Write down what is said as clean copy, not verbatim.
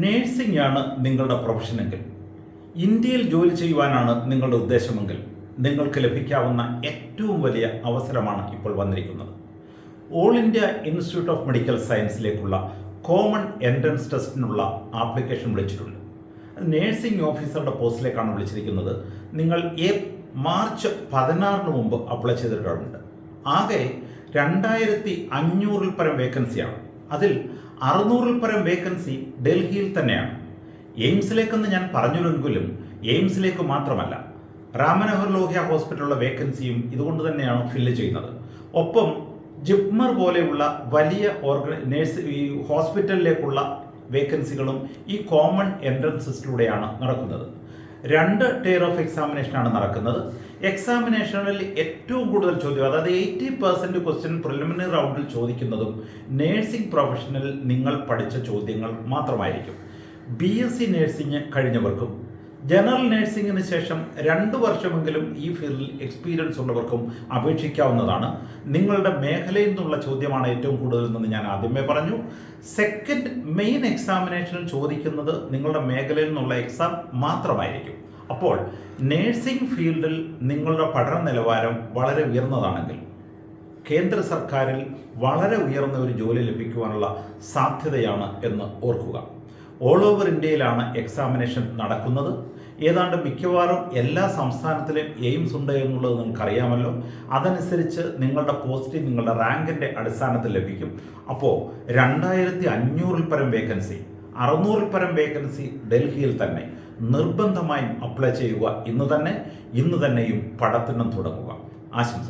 Nursing ആണ് നിങ്ങളുടെ പ്രൊഫഷനെങ്കിൽ, ഇന്ത്യയിൽ ജോലി ചെയ്യുവാനാണ് നിങ്ങളുടെ ഉദ്ദേശമെങ്കിൽ നിങ്ങൾക്ക് ലഭിക്കാവുന്ന ഏറ്റവും വലിയ അവസരമാണ് ഇപ്പോൾ വന്നിരിക്കുന്നത്. All India institute of medical സയൻസിലേക്കുള്ള കോമൺ എൻട്രൻസ് ടെസ്റ്റിനുള്ള ആപ്ലിക്കേഷൻ വിളിച്ചിട്ടുണ്ട്. നേഴ്സിംഗ് ഓഫീസറുടെ പോസ്റ്റിലേക്കാണ് വിളിച്ചിരിക്കുന്നത്. നിങ്ങൾ മാർച്ച് 16 മുമ്പ് അപ്ലൈ ചെയ്തിട്ടുണ്ട്. ആകെ 2500 പരം വേക്കൻസിയാണ്. അതിൽ 600 പരം വേക്കൻസി ഡൽഹിയിൽ തന്നെയാണ്. എയിംസിലേക്കെന്ന് ഞാൻ പറഞ്ഞിരുന്നെങ്കിലും എയിംസിലേക്ക് മാത്രമല്ല, രാമനോഹർ ലോഹ്യ ഹോസ്പിറ്റലിലുള്ള വേക്കൻസിയും ഇതുകൊണ്ട് തന്നെയാണ് ഫില്ല് ചെയ്യുന്നത്. ഒപ്പം ജിപ്മർ പോലെയുള്ള വലിയ ഈ ഹോസ്പിറ്റലിലേക്കുള്ള വേക്കൻസികളും ഈ കോമൺ എൻട്രൻസ് ടെസ്റ്റിലൂടെയാണ് നടക്കുന്നത്. 2 ടയർ ഓഫ് എക്സാമിനേഷനാണ് നടക്കുന്നത്. എക്സാമിനേഷനിൽ ഏറ്റവും കൂടുതൽ ചോദ്യം, അതായത് 80% ക്വസ്റ്റ്യൻ പ്രിലിമിനറി റൗണ്ടിൽ ചോദിക്കുന്നതും നേഴ്സിംഗ് പ്രൊഫഷനിൽ നിങ്ങൾ പഠിച്ച ചോദ്യങ്ങൾ മാത്രമായിരിക്കും. BSc നേഴ്സിംഗ് കഴിഞ്ഞവർക്കും ജനറൽ നേഴ്സിംഗിന് ശേഷം 2 വർഷമെങ്കിലും ഈ ഫീൽഡിൽ എക്സ്പീരിയൻസ് ഉള്ളവർക്കും അപേക്ഷിക്കാവുന്നതാണ്. നിങ്ങളുടെ മേഖലയിൽ നിന്നുള്ള ചോദ്യമാണ് ഏറ്റവും കൂടുതൽ എന്ന് ഞാൻ ആദ്യമേ പറഞ്ഞു. സെക്കൻഡ് മെയിൻ എക്സാമിനേഷനിൽ ചോദിക്കുന്നത് നിങ്ങളുടെ മേഖലയിൽ നിന്നുള്ള എക്സാം മാത്രമായിരിക്കും. അപ്പോൾ നേഴ്സിംഗ് ഫീൽഡിൽ നിങ്ങളുടെ പഠന നിലവാരം വളരെ ഉയർന്നതാണെങ്കിൽ കേന്ദ്ര സർക്കാരിൽ വളരെ ഉയർന്ന ഒരു ജോലി ലഭിക്കുവാനുള്ള സാധ്യതയാണ് എന്ന് ഓർക്കുക. ഓൾ ഓവർ ഇന്ത്യയിലാണ് എക്സാമിനേഷൻ നടക്കുന്നത്. ഏതാണ്ട് മിക്കവാറും എല്ലാ സംസ്ഥാനത്തിലും എയിംസ് ഉണ്ട് എന്നുള്ളത് നിങ്ങൾക്കറിയാമല്ലോ. അതനുസരിച്ച് നിങ്ങളുടെ പോസ്റ്റ് നിങ്ങളുടെ റാങ്കിൻ്റെ അടിസ്ഥാനത്തിൽ ലഭിക്കും. അപ്പോൾ 2500 പരം വേക്കൻസി, 600 പരം വേക്കൻസി ഡൽഹിയിൽ തന്നെ. നിർബന്ധമായും അപ്ലൈ ചെയ്യുക. ഇന്ന് തന്നെയും പഠനം തുടങ്ങുക. ആശംസ.